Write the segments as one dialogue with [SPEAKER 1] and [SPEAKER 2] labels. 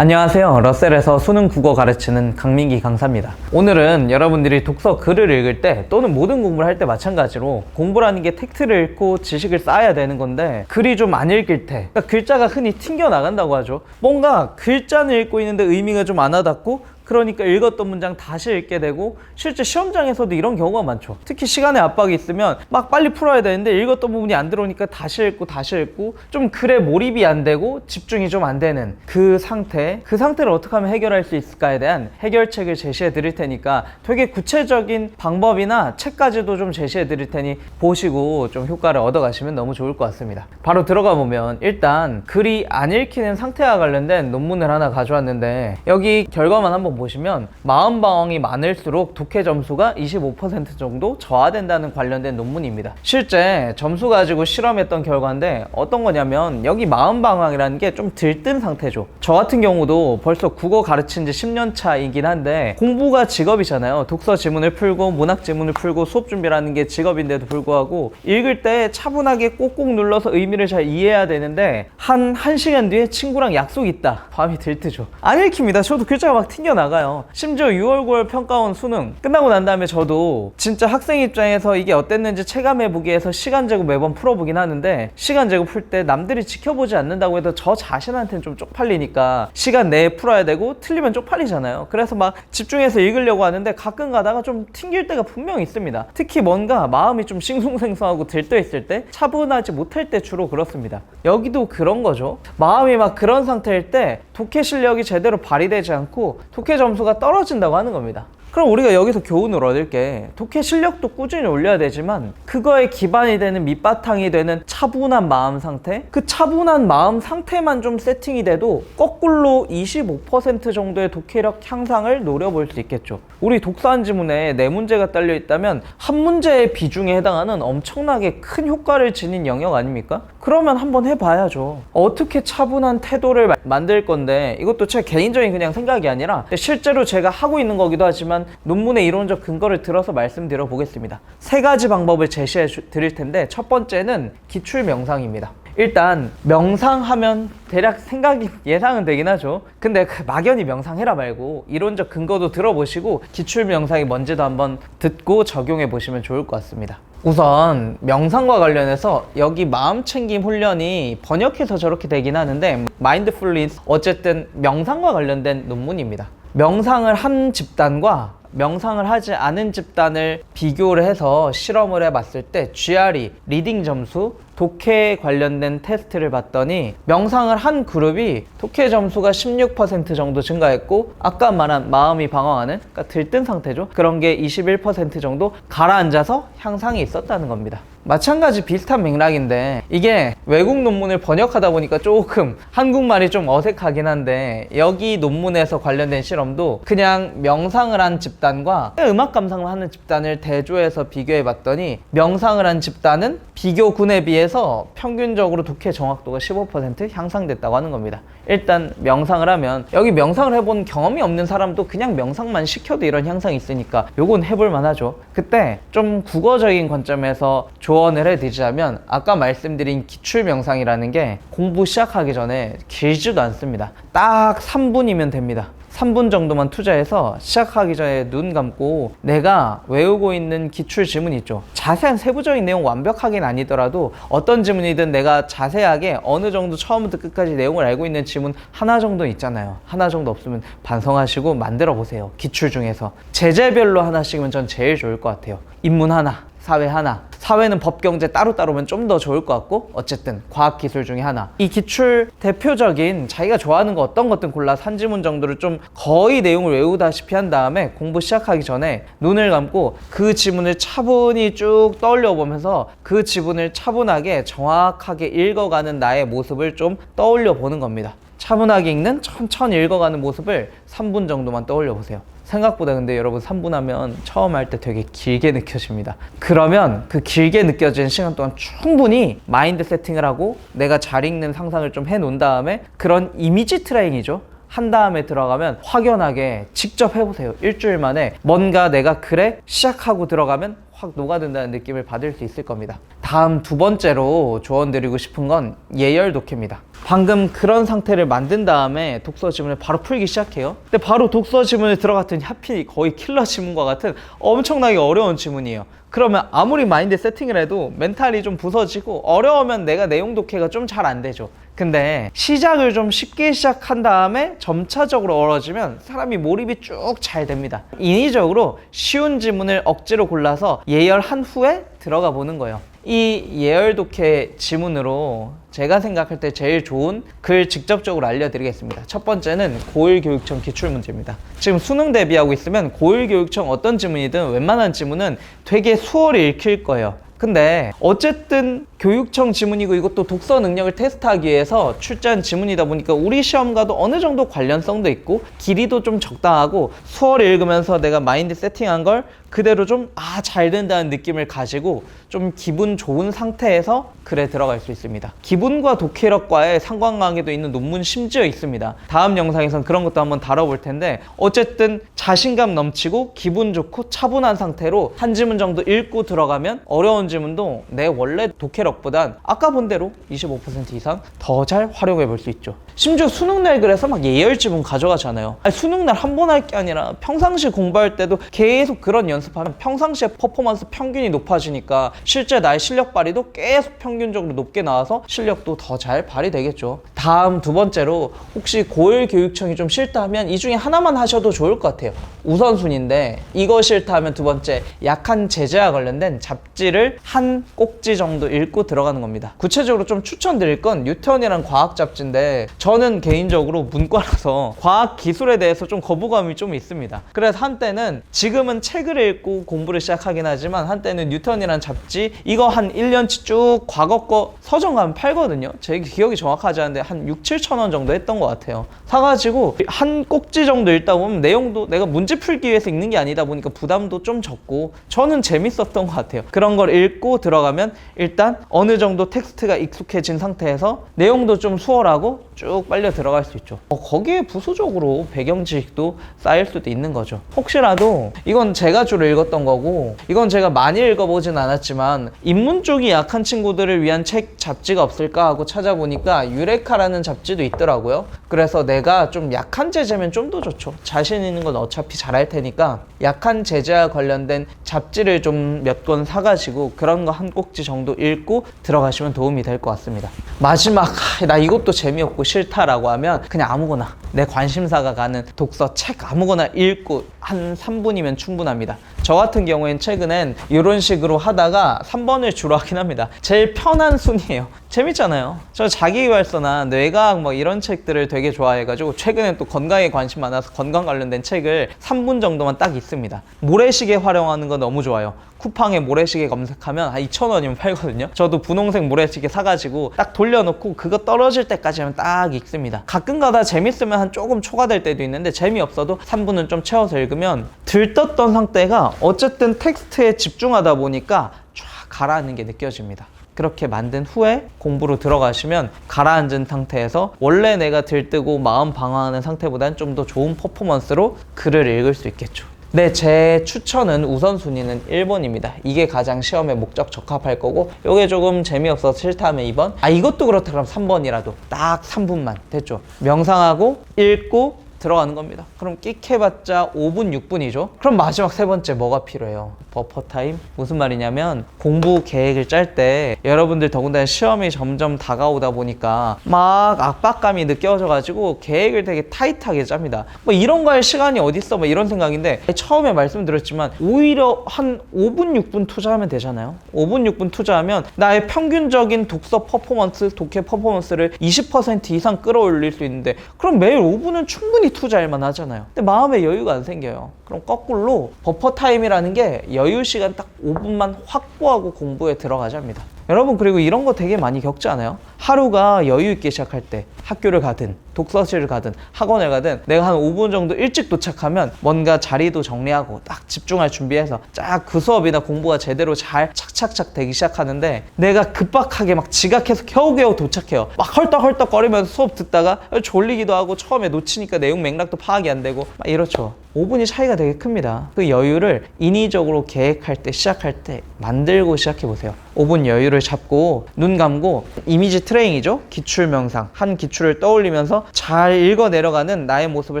[SPEAKER 1] 안녕하세요. 러셀에서 수능 국어 가르치는 강민기 강사입니다. 오늘은 여러분들이 독서 글을 읽을 때 또는 모든 공부를 할 때 마찬가지로 공부라는 게 텍스트를 읽고 지식을 쌓아야 되는 건데 글이 좀 안 읽힐 때, 그러니까 글자가 흔히 튕겨 나간다고 하죠. 뭔가 글자는 읽고 있는데 의미가 좀 안 와닿고, 그러니까 읽었던 문장 다시 읽게 되고, 실제 시험장에서도 이런 경우가 많죠. 특히 시간의 압박이 있으면 막 빨리 풀어야 되는데 읽었던 부분이 안 들어오니까 다시 읽고 좀 글에 몰입이 안 되고 집중이 좀 안 되는 그 상태를 어떻게 하면 해결할 수 있을까에 대한 해결책을 제시해 드릴 테니까 되게 구체적인 방법이나 책까지도 좀 제시해 드릴 테니 보시고 좀 효과를 얻어 가시면 너무 좋을 것 같습니다. 바로 들어가 보면 일단 글이 안 읽히는 상태와 관련된 논문을 하나 가져왔는데, 여기 결과만 한번 보시면 마음 방황이 많을수록 독해 점수가 25% 정도 저하된다는 관련된 논문입니다. 실제 점수 가지고 실험했던 결과인데 어떤 거냐면, 여기 마음 방황이라는 게 좀 들뜬 상태죠. 저 같은 경우도 벌써 국어 가르친 지 10년 차이긴 한데, 공부가 직업이잖아요. 독서 지문을 풀고 문학 지문을 풀고 수업 준비라는 게 직업인데도 불구하고 읽을 때 차분하게 꼭꼭 눌러서 의미를 잘 이해해야 되는데, 한 1시간 뒤에 친구랑 약속 있다. 밤이 들뜨죠. 안 읽힙니다. 저도 글자가 막 튕겨나가요. 심지어 6월, 9월 평가원 수능 끝나고 난 다음에 저도 진짜 학생 입장에서 이게 어땠는지 체감해보기 위해서 시간 재고 매번 풀어보긴 하는데, 시간 재고 풀 때 남들이 지켜보지 않는다고 해도 저 자신한테는 좀 쪽팔리니까 시간 내에 풀어야 되고, 틀리면 쪽팔리잖아요. 그래서 막 집중해서 읽으려고 하는데 가끔 가다가 좀 튕길 때가 분명히 있습니다. 특히 뭔가 마음이 좀 싱숭생숭하고 들떠있을 때, 차분하지 못할 때 주로 그렇습니다. 여기도 그런 거죠. 마음이 막 그런 상태일 때 독해 실력이 제대로 발휘되지 않고 독해 점수가 떨어진다고 하는 겁니다. 그럼 우리가 여기서 교훈을 얻을 게, 독해 실력도 꾸준히 올려야 되지만 그거에 기반이 되는 밑바탕이 되는 차분한 마음 상태, 그 차분한 마음 상태만 좀 세팅이 돼도 거꾸로 25% 정도의 독해력 향상을 노려볼 수 있겠죠. 우리 독서한 지문에 4문제가 딸려 있다면 한 문제의 비중에 해당하는 엄청나게 큰 효과를 지닌 영역 아닙니까? 그러면 한번 해봐야죠. 어떻게 차분한 태도를 만들 건데, 이것도 제 개인적인 그냥 생각이 아니라 실제로 제가 하고 있는 거기도 하지만 논문의 이론적 근거를 들어서 말씀드려 보겠습니다. 3가지 방법을 제시해 드릴 텐데, 첫 번째는 기출 명상입니다. 일단 명상하면 대략 생각이 예상은 되긴 하죠. 근데 막연히 명상해라 말고 이론적 근거도 들어보시고 기출 명상이 뭔지도 한번 듣고 적용해 보시면 좋을 것 같습니다. 우선 명상과 관련해서 여기 마음챙김 훈련이 번역해서 저렇게 되긴 하는데, 마인드풀니스, 어쨌든 명상과 관련된 논문입니다. 명상을 한 집단과 명상을 하지 않은 집단을 비교를 해서 실험을 해봤을 때 GRE, 리딩 점수, 독해 관련된 테스트를 봤더니 명상을 한 그룹이 독해 점수가 16% 정도 증가했고, 아까 말한 마음이 방황하는, 그러니까 들뜬 상태죠. 그런 게 21% 정도 가라앉아서 향상이 있었다는 겁니다. 마찬가지 비슷한 맥락인데, 이게 외국 논문을 번역하다 보니까 조금 한국말이 좀 어색하긴 한데, 여기 논문에서 관련된 실험도 그냥 명상을 한 집단과 음악 감상을 하는 집단을 대조해서 비교해 봤더니, 명상을 한 집단은 비교군에 비해서 평균적으로 독해 정확도가 15% 향상됐다고 하는 겁니다. 일단 명상을 하면, 여기 명상을 해본 경험이 없는 사람도 그냥 명상만 시켜도 이런 향상이 있으니까 요건 해볼 만하죠. 그때 좀 국어적인 관점에서 조언을 해드리자면, 아까 말씀드린 기출 명상이라는 게 공부 시작하기 전에 길지도 않습니다. 딱 3분이면 됩니다. 3분 정도만 투자해서 시작하기 전에 눈 감고 내가 외우고 있는 기출 지문 있죠. 자세한 세부적인 내용 완벽하긴 아니더라도 어떤 지문이든 내가 자세하게 어느 정도 처음부터 끝까지 내용을 알고 있는 지문 하나 정도 있잖아요. 하나 정도 없으면 반성하시고 만들어 보세요. 기출 중에서 제재별로 하나씩이면 전 제일 좋을 것 같아요. 인문 하나, 사회 하나. 사회는 법, 경제 따로따로면 좀 더 좋을 것 같고, 어쨌든 과학, 기술 중에 하나. 이 기출 대표적인 자기가 좋아하는 거 어떤 것든 골라 산지문 정도를 좀 거의 내용을 외우다시피 한 다음에 공부 시작하기 전에 눈을 감고 그 지문을 차분히 쭉 떠올려 보면서 그 지문을 차분하게 정확하게 읽어가는 나의 모습을 좀 떠올려 보는 겁니다. 차분하게 읽는, 천천히 읽어가는 모습을 3분 정도만 떠올려 보세요. 생각보다 근데 여러분 3분 하면 처음 할 때 되게 길게 느껴집니다. 그러면 그 길게 느껴지는 시간 동안 충분히 마인드 세팅을 하고 내가 잘 읽는 상상을 좀 해놓은 다음에 그런 이미지 트레이닝이죠. 한 다음에 들어가면 확연하게 직접 해보세요. 일주일 만에 뭔가 내가 글에 시작하고 들어가면 확 녹아든다는 느낌을 받을 수 있을 겁니다. 다음 두 번째로 조언드리고 싶은 건 예열 독해입니다. 방금 그런 상태를 만든 다음에 독서 지문을 바로 풀기 시작해요. 근데 바로 독서 지문에 들어갔더니 하필 거의 킬러 지문과 같은 엄청나게 어려운 지문이에요. 그러면 아무리 마인드 세팅을 해도 멘탈이 좀 부서지고 어려우면 내가 내용 독해가 좀 잘 안 되죠. 근데 시작을 좀 쉽게 시작한 다음에 점차적으로 어려워지면 사람이 몰입이 쭉 잘 됩니다. 인위적으로 쉬운 지문을 억지로 골라서 예열한 후에 들어가 보는 거예요. 이 예열 독해 지문으로 제가 생각할 때 제일 좋은 글 직접적으로 알려드리겠습니다. 첫 번째는 고1 교육청 기출문제입니다. 지금 수능 대비하고 있으면 고1 교육청 어떤 지문이든 웬만한 지문은 되게 수월히 읽힐 거예요. 근데 어쨌든 교육청 지문이고 이것도 독서 능력을 테스트하기 위해서 출제한 지문이다 보니까 우리 시험과도 어느 정도 관련성도 있고 길이도 좀 적당하고 수월히 읽으면서 내가 마인드 세팅한 걸 그대로 좀 잘 된다는 느낌을 가지고 좀 기분 좋은 상태에서 글에 들어갈 수 있습니다. 기분과 독해력과의 상관관계도 있는 논문 심지어 있습니다. 다음 영상에선 그런 것도 한번 다뤄볼 텐데 어쨌든 자신감 넘치고 기분 좋고 차분한 상태로 한 지문 정도 읽고 들어가면 어려운 지문도 내 원래 독해력보단 아까 본 대로 25% 이상 더 잘 활용해 볼 수 있죠. 심지어 수능날 글에서 막 예열 지문 가져가잖아요. 아니, 수능날 한 번 할 게 아니라 평상시 공부할 때도 계속 그런 연습하면 평상시에 퍼포먼스 평균이 높아지니까 실제 나의 실력 발휘도 계속 평균적으로 높게 나와서 실력도 더 잘 발휘되겠죠. 다음 두 번째로 혹시 고1 교육청이 좀 싫다 하면 이 중에 하나만 하셔도 좋을 것 같아요. 우선순위인데 이거 싫다 하면 두 번째 약한 제재와 관련된 잡지를 한 꼭지 정도 읽고 들어가는 겁니다. 구체적으로 좀 추천드릴 건 뉴턴이란 과학 잡지인데 저는 개인적으로 문과라서 과학 기술에 대해서 좀 거부감이 좀 있습니다. 그래서 한때는 지금은 책을 읽고 공부를 시작하긴 하지만 한때는 뉴턴이란 잡지 이거 한 1년치 쭉 과거 거 서점 가면 팔거든요. 제 기억이 정확하지 않은데 한 6, 7천 원 정도 했던 것 같아요. 사가지고 한 꼭지 정도 읽다 보면 내용도 내가 문제 풀기 위해서 읽는 게 아니다 보니까 부담도 좀 적고 저는 재밌었던 것 같아요. 그런 걸 읽고 들어가면 일단 어느 정도 텍스트가 익숙해진 상태에서 내용도 좀 수월하고 쭉 빨려 들어갈 수 있죠. 거기에 부수적으로 배경 지식도 쌓일 수도 있는 거죠. 혹시라도 이건 제가 주로 읽었던 거고 이건 제가 많이 읽어보진 않았지만 인문 쪽이 약한 친구들을 위한 책 잡지가 없을까 하고 찾아보니까 유레카라는 잡지도 있더라고요. 그래서 내가 좀 약한 제재면 좀 더 좋죠. 자신 있는 건 어차피 잘할 테니까 약한 제재와 관련된 잡지를 좀 몇 권 사가지고 그런 거 한 꼭지 정도 읽고 들어가시면 도움이 될 것 같습니다. 마지막 나 이것도 재미없고 싫다라고 하면 그냥 아무거나 내 관심사가 가는 독서 책 아무거나 읽고 한 3분이면 충분합니다. 저 같은 경우엔 최근엔 이런 식으로 하다가 3번을 주로 하긴 합니다. 제일 편한 순이에요. 재밌잖아요. 저 자기계발서나 뇌과학 뭐 이런 책들을 되게 좋아해가지고 최근엔 또 건강에 관심 많아서 건강 관련된 책을 3분 정도만 딱 읽습니다. 모래시계 활용하는 거 너무 좋아요. 쿠팡에 모래시계 검색하면 한 2,000원이면 팔거든요. 저도 분홍색 모래시계 사가지고 딱 돌려놓고 그거 떨어질 때까지 하면 딱 읽습니다. 가끔가다 재밌으면 한 조금 초과될 때도 있는데 재미없어도 3분은 좀 채워서 읽으면 들떴던 상태가 어쨌든 텍스트에 집중하다 보니까 쫙 가라앉는 게 느껴집니다. 그렇게 만든 후에 공부로 들어가시면 가라앉은 상태에서 원래 내가 들뜨고 마음 방황하는 상태보다는 좀 더 좋은 퍼포먼스로 글을 읽을 수 있겠죠. 네, 제 추천은 우선순위는 1번입니다. 이게 가장 시험에 목적 적합할 거고 이게 조금 재미없어서 싫다 하면 2번 이것도 그렇다 그럼 3번이라도 딱 3분만 됐죠. 명상하고 읽고 들어가는 겁니다. 그럼 끽 해봤자 5분, 6분이죠. 그럼 마지막 세 번째 뭐가 필요해요? 버퍼 타임? 무슨 말이냐면 공부 계획을 짤 때 여러분들 더군다나 시험이 점점 다가오다 보니까 막 압박감이 느껴져가지고 계획을 되게 타이트하게 짭니다. 뭐 이런 거 할 시간이 어딨어? 뭐 이런 생각인데 처음에 말씀드렸지만 오히려 한 5분, 6분 투자하면 되잖아요. 5분, 6분 투자하면 나의 평균적인 독서 퍼포먼스, 독해 퍼포먼스를 20% 이상 끌어올릴 수 있는데 그럼 매일 5분은 충분히 투자할 만하잖아요. 근데 마음에 여유가 안 생겨요. 그럼 거꾸로 버퍼 타임이라는 게 여유 시간 딱 5분만 확보하고 공부에 들어가자입니다. 여러분 그리고 이런 거 되게 많이 겪지 않아요? 하루가 여유 있게 시작할 때 학교를 가든 독서실을 가든 학원을 가든 내가 한 5분 정도 일찍 도착하면 뭔가 자리도 정리하고 딱 집중할 준비해서 딱 그 수업이나 공부가 제대로 잘 착착착 되기 시작하는데, 내가 급박하게 막 지각해서 겨우겨우 도착해요. 막 헐떡헐떡거리면서 수업 듣다가 졸리기도 하고 처음에 놓치니까 내용 맥락도 파악이 안 되고 막 이렇죠. 5분이 차이가 되게 큽니다. 그 여유를 인위적으로 계획할 때, 시작할 때 만들고 시작해 보세요. 5분 여유를 잡고 눈 감고 이미지 트레이닝이죠. 기출 명상, 한 기출을 떠올리면서 잘 읽어 내려가는 나의 모습을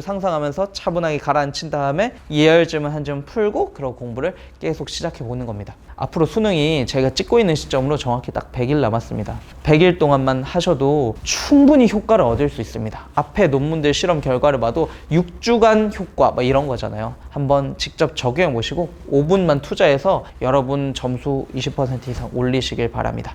[SPEAKER 1] 상상하면서 차분하게 가라앉힌 다음에 예열점을 한 점 풀고 그런 공부를 계속 시작해 보는 겁니다. 앞으로 수능이 제가 찍고 있는 시점으로 정확히 딱 100일 남았습니다. 100일 동안만 하셔도 충분히 효과를 얻을 수 있습니다. 앞에 논문들 실험 결과를 봐도 6주간 효과 뭐 이런 거잖아요. 한번 직접 적용해 보시고 5분만 투자해서 여러분 점수 20% 이상 올리시길 바랍니다.